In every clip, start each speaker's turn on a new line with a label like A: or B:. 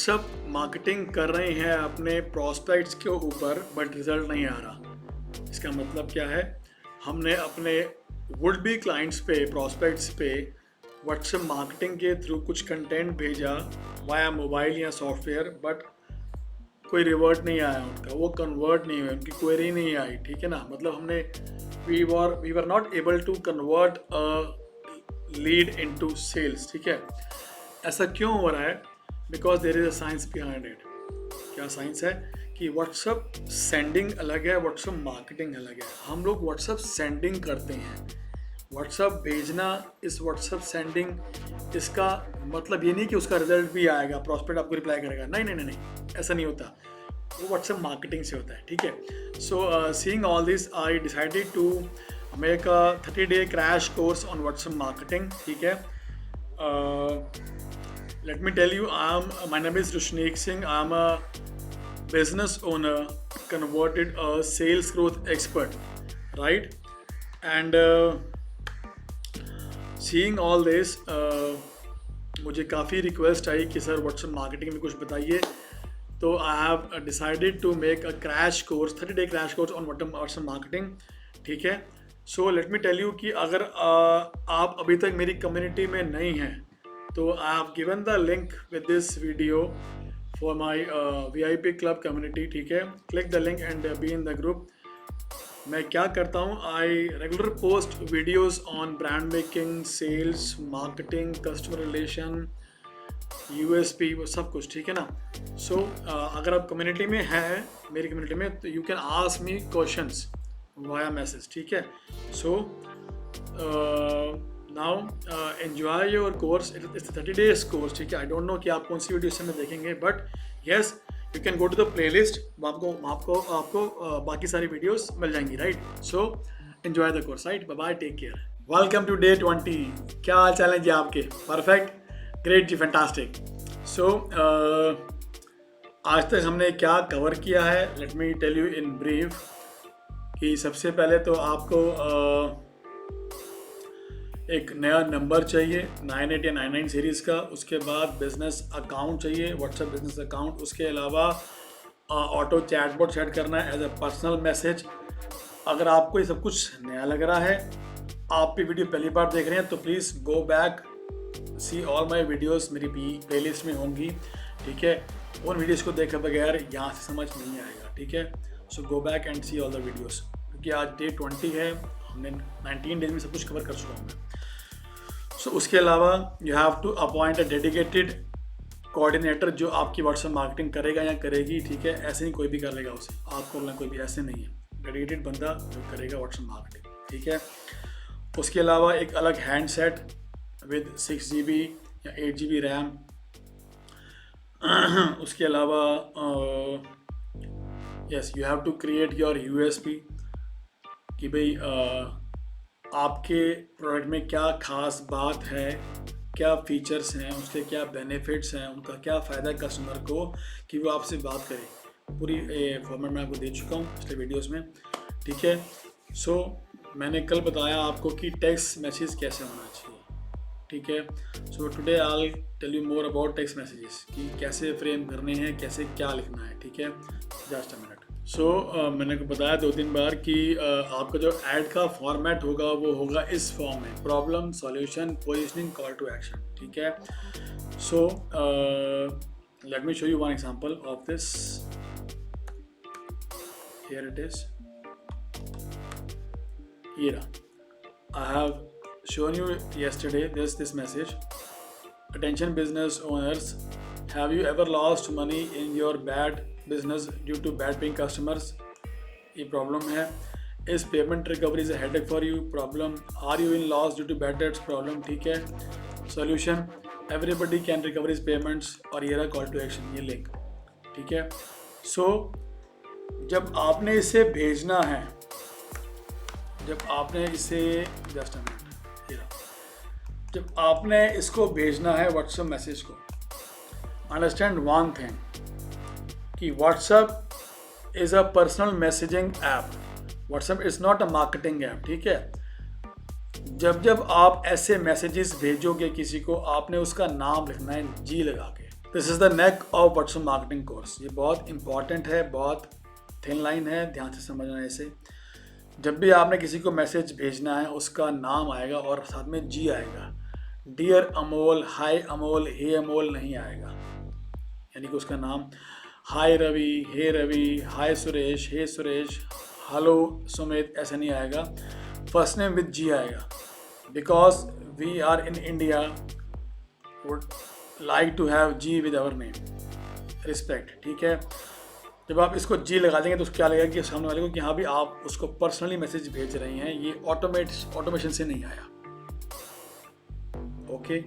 A: WhatsApp marketing कर रहे हैं अपने प्रॉस्पेक्ट्स के ऊपर बट रिजल्ट नहीं आ रहा। इसका मतलब क्या है? हमने अपने वुड बी क्लाइंट्स पे, प्रॉस्पेक्ट्स पे व्हाट्सएप मार्केटिंग के थ्रू कुछ कंटेंट भेजा वाया मोबाइल या सॉफ्टवेयर, बट कोई रिवर्ट नहीं आया उनका, वो कन्वर्ट नहीं हुए, उनकी क्वेरी नहीं आई। ठीक है ना? मतलब हमने we were not able to convert a lead into sales. ठीक है, ऐसा क्यों हो रहा है? Because there is a science behind it. क्या साइंस है? कि व्हाट्सअप सेंडिंग अलग है, व्हाट्सअप मार्केटिंग अलग है। हम लोग व्हाट्सअप सेंडिंग करते हैं, व्हाट्सअप भेजना। इस व्हाट्सअप सेंडिंग, इसका मतलब ये नहीं कि उसका रिजल्ट भी आएगा, प्रॉस्पेक्ट आपको रिप्लाई करेगा। नहीं नहीं नहीं नहीं, ऐसा नहीं होता। वो व्हाट्सअप मार्केटिंग से होता है। ठीक है, so seeing all this I decided to make a 30-day crash course on WhatsApp marketing. ठीक है, let me tell you, my name is Rushneek Singh. I'm a business owner, converted a sales growth expert, right? And seeing all this, मुझे काफ़ी request आई कि sir WhatsApp marketing में कुछ बताइए। तो I have decided to make a crash course, 30-day crash course on WhatsApp marketing. ठीक है, so let me tell you कि अगर आप अभी तक मेरी कम्युनिटी में नहीं हैं तो I have given the link with this video for my VIP club community. ठीक है, click the link and be in the group. मैं क्या करता हूँ, I regular post videos on brand making, sales, marketing, customer relation, USP, वो सब कुछ। ठीक है ना? सो अगर आप कम्युनिटी में हैं, मेरी कम्युनिटी में, तो you can ask me questions via message. ठीक है, so now enjoy your course. It's 30 days course. ठीक है, आई डोंट नो कि आप कौन सी वीडियो से में देखेंगे, but yes, you can go to the playlist, आपको बाकी सारी वीडियोस मिल जाएंगी, right? So enjoy the course, right? Bye bye, take care. Welcome to day 20। क्या हाल चाल है जी आपके? परफेक्ट, ग्रेट जी, फैंटास्टिक। सो आज तक हमने क्या कवर किया है, let me tell you in brief. कि सबसे पहले तो आपको एक नया नंबर चाहिए 98 या 99 सीरीज़ का। उसके बाद बिजनेस अकाउंट चाहिए, व्हाट्सएप बिजनेस अकाउंट। उसके अलावा ऑटो चैटबॉट सेट करना है एज अ पर्सनल मैसेज। अगर आपको ये सब कुछ नया लग रहा है, आप ये वीडियो पहली बार देख रहे हैं, तो please go back, see all my videos, मेरी प्लेलिस्ट में होंगी। ठीक है, उन वीडियोस को देखे बगैर यहाँ से समझ नहीं आएगा। ठीक है, so go back and see all the videos, क्योंकि आज डे 20 है, हमने 19 डेज में सब कुछ कवर कर चुका हूँ मैं। सो उसके अलावा you have to appoint a dedicated coordinator जो आपकी व्हाट्सएप मार्केटिंग करेगा या करेगी। ठीक है, ऐसे ही कोई भी करेगा उसे, आपको बोलना कोई भी ऐसे नहीं है, डेडिकेटेड बंदा जो करेगा व्हाट्सएप मार्केटिंग। ठीक है, उसके अलावा एक अलग हैंडसेट विद 6GB या 8GB रैम। उसके अलावा yes, you have to create your USP कि भाई आपके प्रोडक्ट में क्या ख़ास बात है, क्या फीचर्स हैं, उसके क्या बेनिफिट्स हैं, उनका क्या फ़ायदा है कस्टमर को कि वो आपसे बात करे। पूरी फॉर्मेट मैं आपको दे चुका हूँ पिछले वीडियोस में। ठीक है, सो मैंने कल बताया आपको कि टेक्स्ट मैसेज कैसे होना चाहिए। ठीक है, so today I will tell you more about text messages कि कैसे फ्रेम करने हैं, कैसे क्या लिखना है। ठीक है, जस्ट अ मिनट। सो मैंने को बताया 2-3 बार कि आपका जो ऐड का फॉर्मेट होगा वो होगा इस फॉर्म में: problem, solution, positioning, call to action. ठीक है, so let me show you one example of this. Here it is, here I have shown you yesterday this message. Attention business owners, have you ever lost money in your bad business due to bad paying customers? ये problem है। Is payment recovery is a headache for you? Problem. Are you in loss due to bad debts? Problem. ठीक है, solution, everybody can recover his payments। और ये रहा call to action, ये link. ठीक है, so जब आपने इसे भेजना है, जब आपने इसे जस्ट अ मिनट, जब आपने इसको भेजना है व्हाट्सएप मैसेज को, अंडरस्टैंड वन थिंग कि WhatsApp is a personal messaging app. WhatsApp is not a marketing app. ठीक है, जब जब आप ऐसे मैसेजेस भेजोगे किसी को, आपने उसका नाम लिखना है G लगा के। This is the neck of WhatsApp marketing course. ये बहुत इंपॉर्टेंट है, बहुत थिन लाइन है, ध्यान से समझना इसे। जब भी आपने किसी को मैसेज भेजना है उसका नाम आएगा और साथ में जी आएगा। Dear Amol, hi Amol, hey Amol नहीं आएगा। यानी कि उसका नाम hi Ravi, hey Ravi, hi Suresh, hey Suresh, hello Sumit ऐसा नहीं आएगा। फर्स्ट नेम विद जी आएगा। Because we are in India would like to have ji with our name, respect, ठीक है। जब आप इसको जी लगा देंगे तो क्या लगेगा कि सामने वाले को कि हाँ भी आप उसको पर्सनली मैसेज भेज रहे हैं, ये ऑटोमेशन से नहीं आया। Okay,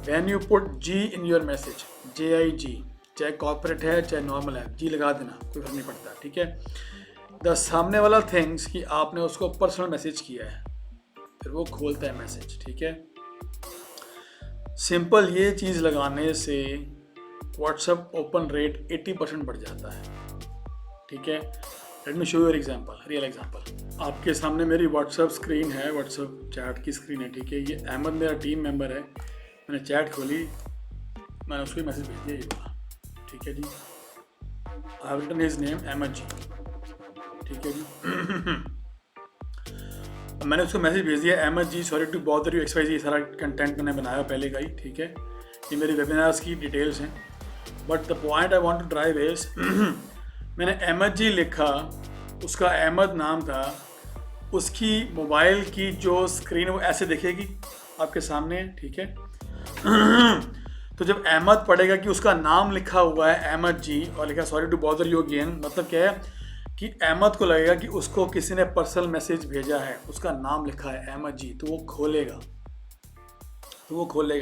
A: when you put ji in your message, JIG, चाहे कॉर्पोरेट है चाहे नॉर्मल है, जी लगा देना, कोई फर्क नहीं पड़ता, ठीक है। द सामने वाला थिंग्स कि आपने उसको पर्सनल मैसेज किया है, फिर वो खोलता है मैसेज, ठीक है। सिंपल ये चीज़ लगाने से व्हाट्सएप ओपन रेट 80% बढ़ जाता है, ठीक है। Let me show you example, real example. आपके सामने मेरी व्हाट्सएप स्क्रीन है, व्हाट्सएप चैट की स्क्रीन है, ठीक है। ये अहमद मेरा टीम मेंबर है, मैंने चैट खोली, मैंने उसको मैसेज भेज दिया, ये बोला, ठीक है जी। I have written his name Ahmed ji, ठीक है जी। मैंने उसको मैसेज भेज दिया, Ahmed ji sorry to bother you XYZ, सारा कंटेंट मैंने बनाया पहले का ही, ठीक है। ये मेरी वेबिनार्स की डिटेल्स हैं, but the point I want to drive is मैंने अहमद जी लिखा, उसका अहमद नाम था, उसकी मोबाइल की जो स्क्रीन वो ऐसे दिखेगी आपके सामने, ठीक है। तो जब अहमद पढ़ेगा कि उसका नाम लिखा हुआ है अहमद जी और लिखा sorry to bother you again, मतलब क्या है कि अहमद को लगेगा कि उसको किसी ने पर्सनल मैसेज भेजा है, उसका नाम लिखा है अहमद जी, तो वो खोलेगा।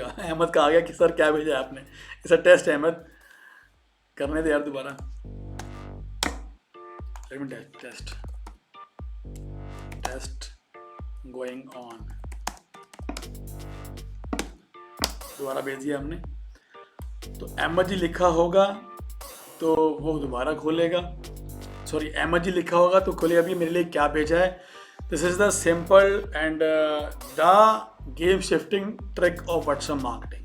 A: अहमद का आ गया कि सर क्या भेजा है आपने, ऐसा टेस्ट अहमद करने दे यार दोबारा, टेस्ट गोइंग ऑन, दोबारा भेज दिया हमने। तो अहमद जी लिखा होगा तो वो दोबारा खोलेगा, सॉरी अहमद जी लिखा होगा तो खोलेगा अभी मेरे लिए क्या भेजा है। This is the simple and the game shifting trick of WhatsApp marketing,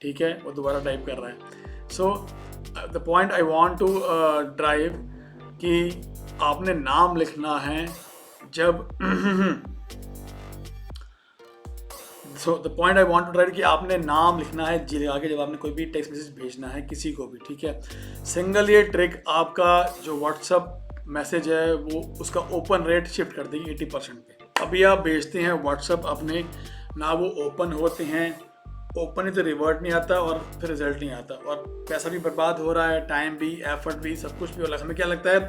A: ठीक है। वो दोबारा टाइप कर रहा है। So the point I want to drive कि आपने नाम लिखना है जब so the point I want to drive कि आपने नाम लिखना है जी लगा के जब आपने कोई भी टेक्स्ट मैसेज भेजना है किसी को भी, ठीक है। सिंगल ये ट्रिक आपका जो व्हाट्सएप मैसेज है वो उसका ओपन रेट शिफ्ट कर देगी 80% पे। अभी आप भेजते हैं व्हाट्सएप अपने, ना वो ओपन होते हैं, ओपन ही तो रिवर्ट नहीं आता और फिर रिजल्ट नहीं आता और पैसा भी बर्बाद हो रहा है, टाइम भी, एफर्ट भी, सब कुछ भी हो रहा है। हमें क्या लगता है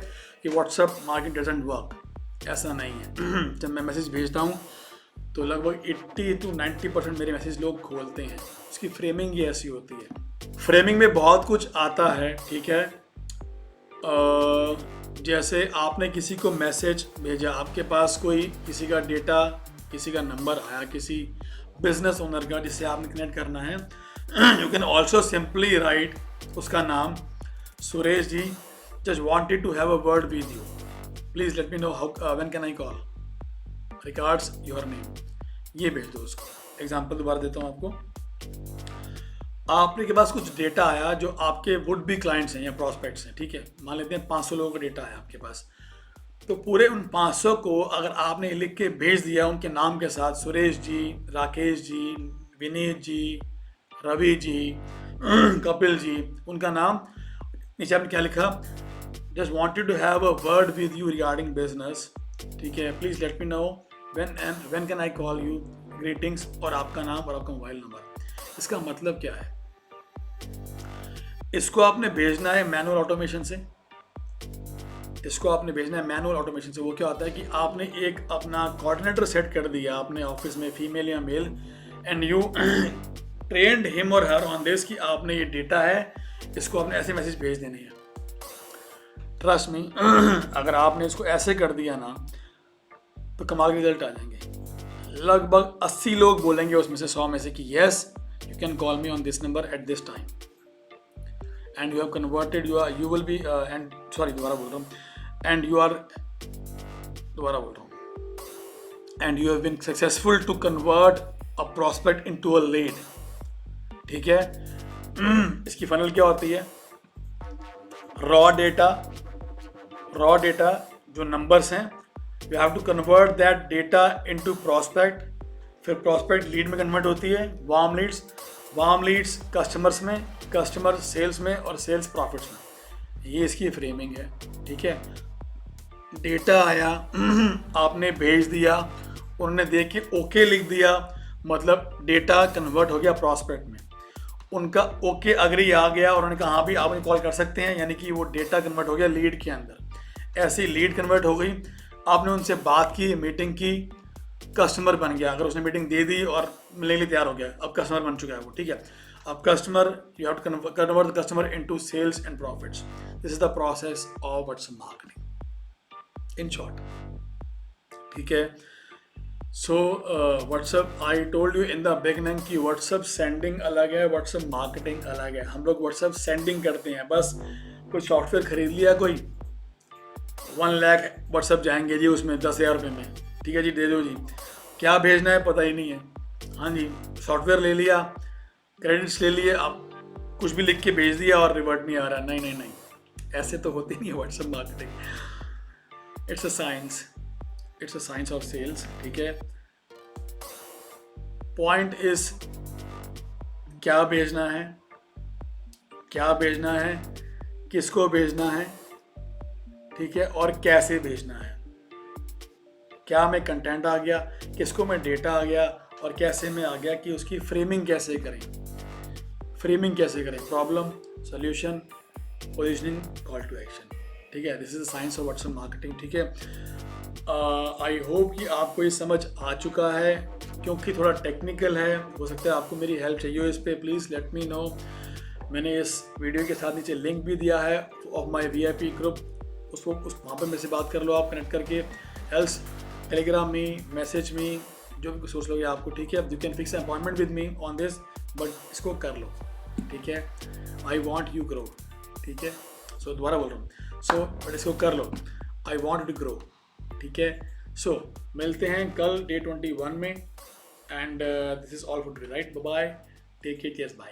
A: कि व्हाट्सएप मार्केटिंग डजंट वर्क, ऐसा नहीं है। जब मैं मैसेज भेजता हूँ तो लगभग 80 to 90% मेरे मैसेज लोग खोलते हैं। इसकी फ्रेमिंग ही ऐसी होती है। फ्रेमिंग में बहुत कुछ आता है, ठीक है। जैसे आपने किसी को मैसेज भेजा, आपके पास कोई किसी का डेटा, किसी का नंबर आया, किसी बिजनेस ओनर का जिससे आपने कनेक्ट करना है। You can also simply write उसका नाम, Suresh ji just wanted to have a word with you, please let me know how when can I call, regards your name, ये भेज दो उसको। एग्जाम्पल दोबारा देता हूँ आपको। आपने के पास कुछ डेटा आया जो आपके वुड बी क्लाइंट्स हैं या प्रॉस्पेक्ट्स हैं, ठीक है। मान लेते हैं 500 लोगों का डेटा है आपके पास, तो पूरे उन 500 को अगर आपने लिख के भेज दिया उनके नाम के साथ, सुरेश जी, राकेश जी, विनीत जी, रवि जी, कपिल जी, उनका नाम, नीचे आपने क्या लिखा, just wanted to have a word with you regarding business, ठीक है, please let me know when can I call you, greetings, और आपका नाम और आपका मोबाइल नंबर। इसका मतलब क्या है, इसको आपने भेजना है मैनुअल ऑटोमेशन से, इसको आपने भेजना है मैनुअल ऑटोमेशन से। वो क्या होता है कि आपने एक अपना कोऑर्डिनेटर सेट कर दिया अपने ऑफिस में, फीमेल या male, and you trained him or her on this कि आपने ये डेटा है, इसको आपने ऐसे मैसेज भेज देने हैं। ट्रस्ट मी, अगर आपने इसको ऐसे कर दिया ना तो कमाल के रिजल्ट आ जाएंगे। लगभग 80 लोग बोलेंगे उसमें से 100 में से कि yes you can call me on this number at this time and you have converted you will be and sorry दोबारा बोल रहा हूँ and you have been successful to convert a prospect into a lead, ठीक है। इसकी funnel क्या होती है? रॉ डेटा जो नंबर्स हैं, you have to convert that data into prospect, फिर प्रॉस्पेक्ट लीड में कन्वर्ट होती है, वार्म लीड्स कस्टमर्स में, कस्टमर सेल्स में, और सेल्स प्रॉफिट्स में। ये इसकी फ्रेमिंग है, ठीक है। डेटा आया, आपने भेज दिया, उन्होंने देख के ओके लिख दिया, मतलब डेटा कन्वर्ट हो गया प्रॉस्पेक्ट में। उनका ओके अग्री आ गया और उन्होंने कहा हाँ भी आप कॉल कर सकते हैं, यानी कि वो डेटा कन्वर्ट हो गया लीड के अंदर। ऐसी लीड कन्वर्ट हो गई, आपने उनसे बात की, मीटिंग की, कस्टमर बन गया। अगर उसने मीटिंग दे दी और मिलने के लिए तैयार हो गया, अब कस्टमर बन चुका है वो, ठीक है। अब customer, you have to convert the customer into sales and profits. This is the process of WhatsApp marketing in short, ठीक है। So WhatsApp, I told you in the beginning कि व्हाट्सएप सेंडिंग अलग है, व्हाट्सएप मार्केटिंग अलग है। हम लोग WhatsApp sending करते हैं, बस कोई सॉफ्टवेयर खरीद लिया, कोई 1 लाख व्हाट्सएप जाएंगे जी उसमें 10,000 रुपये में, ठीक है जी, दे दो जी। क्या भेजना है पता ही नहीं है, हाँ जी। सॉफ्टवेयर ले लिया, क्रेडिट्स ले लिए, आप कुछ भी लिख के भेज दिया और रिवर्ट नहीं आ रहा। नहीं, ऐसे तो होती नहीं है WhatsApp marketing. It's a science of sales, ठीक है। पॉइंट इज क्या भेजना है, किसको भेजना है, ठीक है, और कैसे भेजना है। क्या में कंटेंट आ गया, किसको में डेटा आ गया, और कैसे में आ गया कि उसकी फ्रेमिंग कैसे करें, problem, solution, positioning, call to action, ठीक है। This is the science of WhatsApp marketing, ठीक है। आई होप कि आपको ये समझ आ चुका है, क्योंकि थोड़ा टेक्निकल है, हो सकता है आपको मेरी हेल्प चाहिए हो इस पर, प्लीज़ लेट मी नो। मैंने इस वीडियो के साथ नीचे लिंक भी दिया है ऑफ माई VIP ग्रुप, वहाँ पर मेरे से बात कर लो आप कनेक्ट करके, एल्स टेलीग्राम में, मैसेज में, जो भी कुछ सोच लोगे आपको, ठीक है। You can fix appointment with me on this, but इसको कर लो, ठीक है। आई वॉन्ट यू ग्रो, ठीक है। सो दोबारा बोल रहा हूँ, सो बट इसको कर लो, आई वॉन्ट टू ग्रो, ठीक है। सो मिलते हैं कल Day 21 में, and this is all for today, right. Bye, take care, bye.